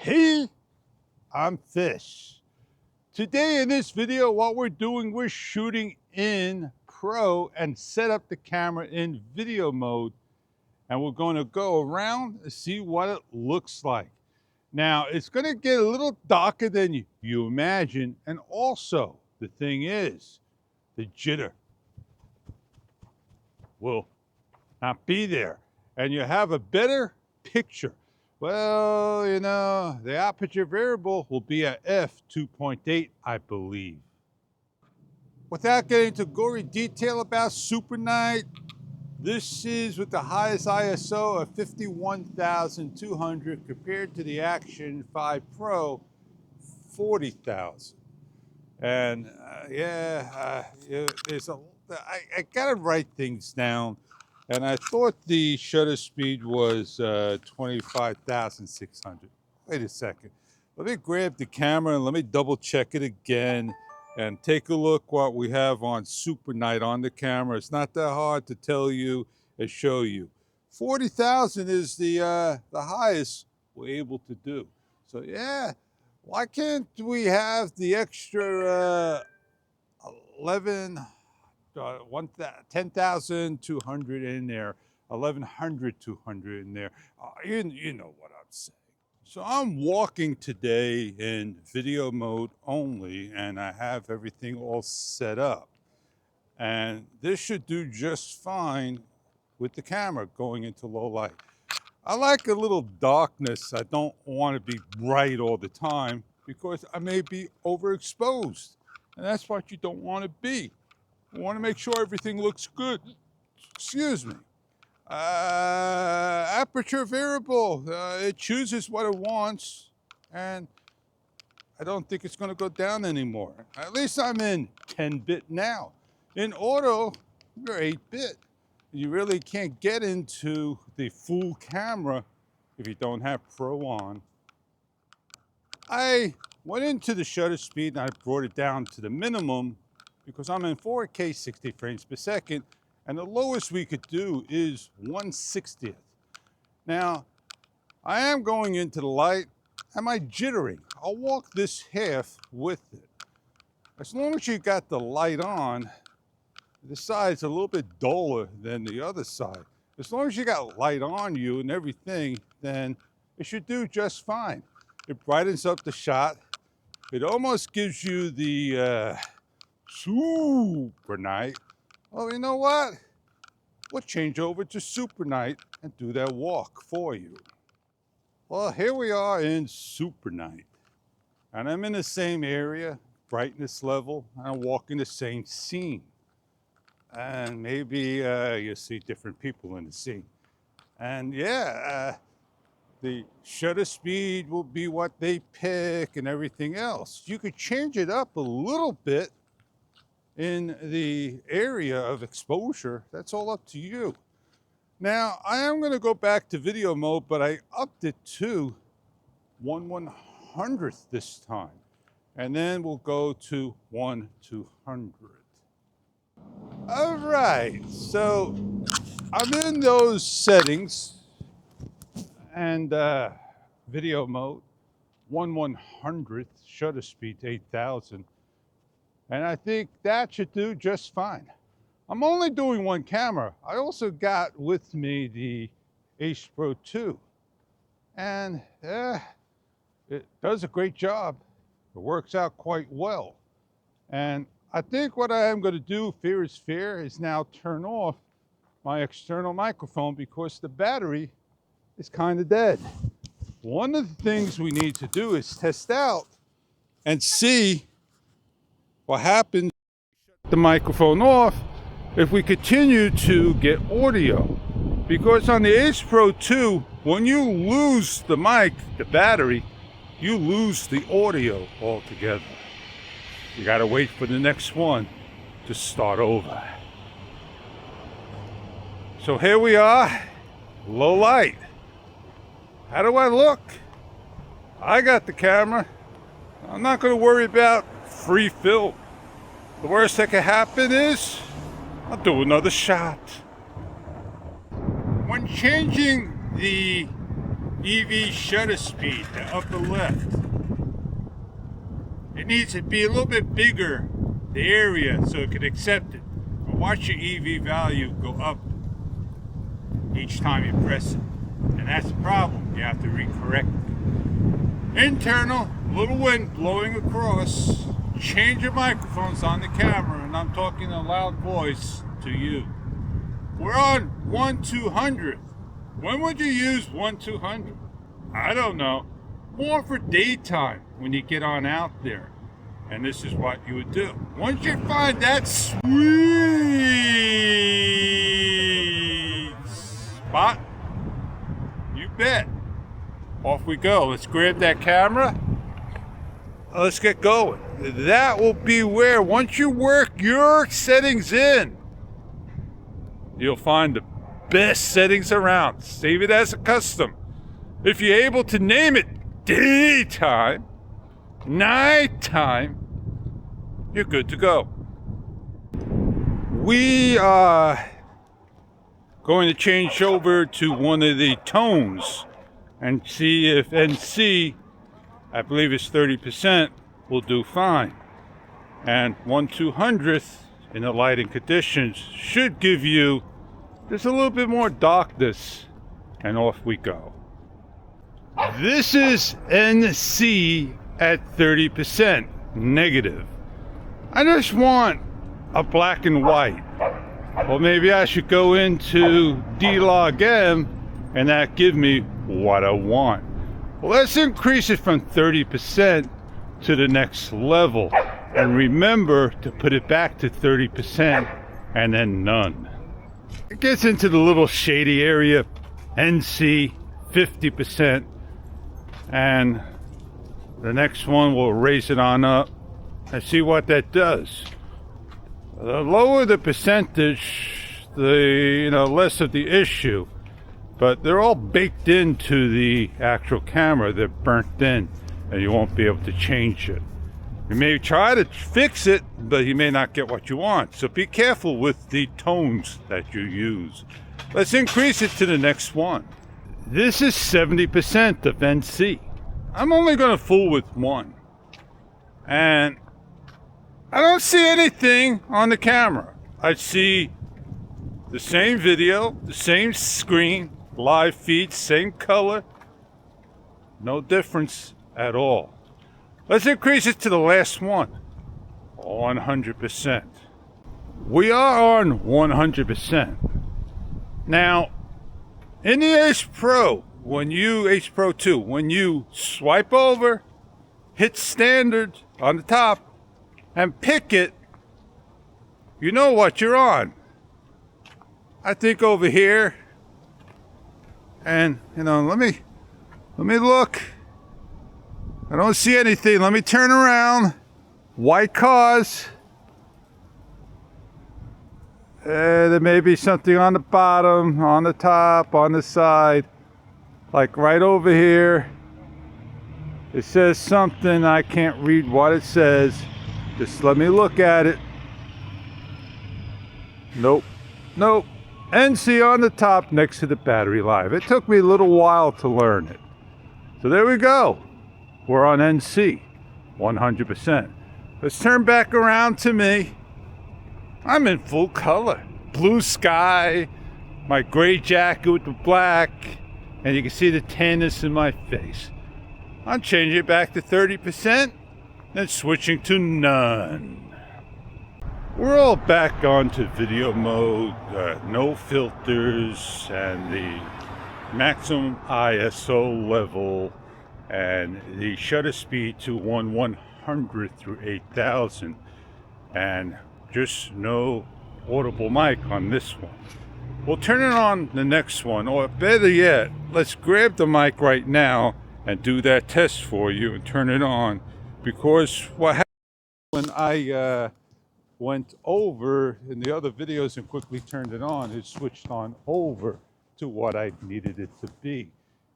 Hey, I'm Fish. Today in this video, what we're doing, we're shooting in Pro and set up the camera in video mode. And we're going to go around and see what it looks like. Now, it's going to get a little darker than you imagine. And also, the thing is, the jitter will not be there. And you have a better picture. Well, you know, the aperture variable will be at f2.8, I believe. Without getting into gory detail about Super Night, this is with the highest ISO of 51,200 compared to the Action 5 Pro 40,000. And I gotta write things down. And I thought the shutter speed was 25,600. Wait a second. Let me grab the camera and let me double check it again and take a look what we have on Super Night on the camera. It's not that hard to tell you and show you. 40,000 is the highest we're able to do. So yeah, why can't we have the extra 10,200 in there, 200 in there. You know what I'm saying. So I'm walking today in video mode only, and I have everything all set up. And this should do just fine with the camera going into low light. I like a little darkness. I don't want to be bright all the time because I may be overexposed. And that's what you don't want to be. You want to make sure everything looks good. Excuse me. Aperture variable. It chooses what it wants. And I don't think it's going to go down anymore. At least I'm in 10-bit now. In auto, you're 8-bit. You really can't get into the full camera if you don't have Pro on. I went into the shutter speed and I brought it down to the minimum because I'm in 4K 60 frames per second, and the lowest we could do is 1/60th. Now, I am going into the light. Am I jittering? I'll walk this half with it. As long as you got the light on, the side's a little bit duller than the other side. As long as you got light on you and everything, then it should do just fine. It brightens up the shot. It almost gives you the Super Night. Oh, you know what? We'll change over to Super Night and do that walk for you. Well, here we are in Super Night. And I'm in the same area, brightness level, and I'm walking the same scene. And maybe you'll see different people in the scene. And yeah, the shutter speed will be what they pick and everything else. You could change it up a little bit in the area of exposure. That's all up to you. Now, I am going to go back to video mode, but I upped it to 1/100th this time. And then we'll go to 1/200. All right, so I'm in those settings and video mode, 1/100th, shutter speed 8,000. And I think that should do just fine. I'm only doing one camera. I also got with me the Ace Pro 2. And it does a great job. It works out quite well. And I think what I am going to do, fear is fair, is now turn off my external microphone because the battery is kind of dead. One of the things we need to do is test out and see what happens if we shut the microphone off if we continue to get audio. Because on the Ace Pro 2, when you lose the mic, the battery, you lose the audio altogether. You gotta wait for the next one to start over. So here we are, low light. How do I look? I got the camera. I'm not gonna worry about free film. The worst that can happen is I'll do another shot. When changing the EV shutter speed, the upper left. It needs to be a little bit bigger, the area, so it can accept it. And watch your EV value go up each time you press it. And that's the problem. You have to recorrect it. Internal, little wind blowing across. Change your microphones on the camera, and I'm talking a loud voice to you. We're on 1/200. When would you use 1/200? I don't know. More for daytime when you get on out there. And this is what you would do. Once you find that sweet spot, you bet. Off we go. Let's grab that camera. Let's get going. That will be where, once you work your settings in, you'll find the best settings around. Save it as a custom. If you're able to name it daytime, nighttime, you're good to go. We are going to change over to one of the tones and see if NC, I believe it's 30%, will do fine. And 1/200th in the lighting conditions should give you just a little bit more darkness, and off we go. This is NC at 30% negative. I just want a black and white. Or maybe I should go into D-Log M and that give me what I want. Well, let's increase it from 30% to the next level. And remember to put it back to 30% and then none. It gets into the little shady area, NC 50%. And the next one we'll raise it on up and see what that does. The lower the percentage, the less of the issue. But they're all baked into the actual camera. They're burnt in, and you won't be able to change it. You may try to fix it, but you may not get what you want. So be careful with the tones that you use. Let's increase it to the next one. This is 70% of NC. I'm only going to fool with one. And I don't see anything on the camera. I see the same video, the same screen, live feed, same color. No difference at all. Let's increase it to the last one. 100%. We are on 100%. Now, in the Ace Pro, Ace Pro 2, when you swipe over, hit standard on the top, and pick it, you know what you're on. I think over here, and let me look. I don't see anything. Let me turn around. White cars. There may be something on the bottom, on the top, on the side. Like right over here. It says something. I can't read what it says. Just let me look at it. Nope. NC on the top next to the battery life. It took me a little while to learn it. So there we go. We're on NC, 100%. Let's turn back around to me. I'm in full color. Blue sky, my gray jacket with the black, and you can see the tanness in my face. I'm changing it back to 30%, then switching to none. We're all back onto video mode, no filters, and the maximum ISO level, and the shutter speed to 1/100 through 8000, and just no audible mic on this one. We'll turn it on the next one, or better yet, let's grab the mic right now and do that test for you and turn it on, because what happened when I went over in the other videos and quickly turned it on, it switched on over to what I needed it to be.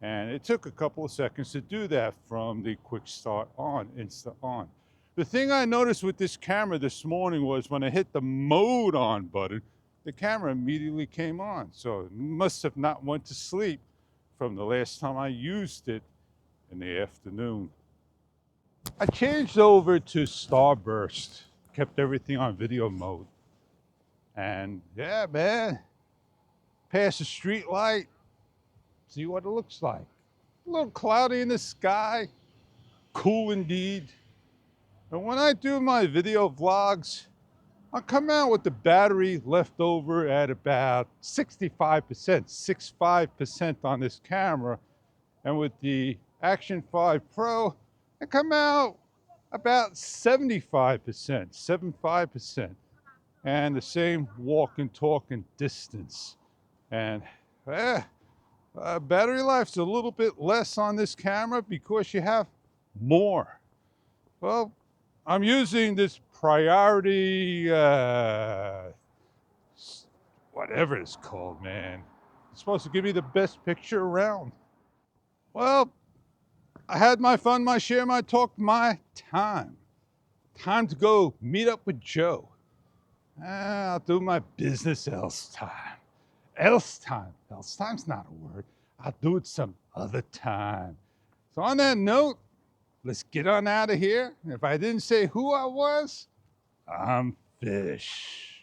And it took a couple of seconds to do that from the quick start on, instant on. The thing I noticed with this camera this morning was when I hit the mode on button, the camera immediately came on. So it must have not went to sleep from the last time I used it in the afternoon. I changed over to Starburst, kept everything on video mode. And yeah, man, past the street light, see what it looks like. A little cloudy in the sky, cool indeed. And when I do my video vlogs, I'll come out with the battery left over at about 65%, 65% on this camera. And with the Action 5 Pro, I come out about 75%, 75%. And the same walking, talking distance. And battery life's a little bit less on this camera because you have more. Well, I'm using this Priorit, whatever it's called, man. It's supposed to give me the best picture around. Well, I had my fun, my share, my talk, my time. Time to go meet up with Joe. I'll do my business else time. Else time. Else time's not a word. I'll do it some other time. So on that note, let's get on out of here. If I didn't say who I was, I'm Fish.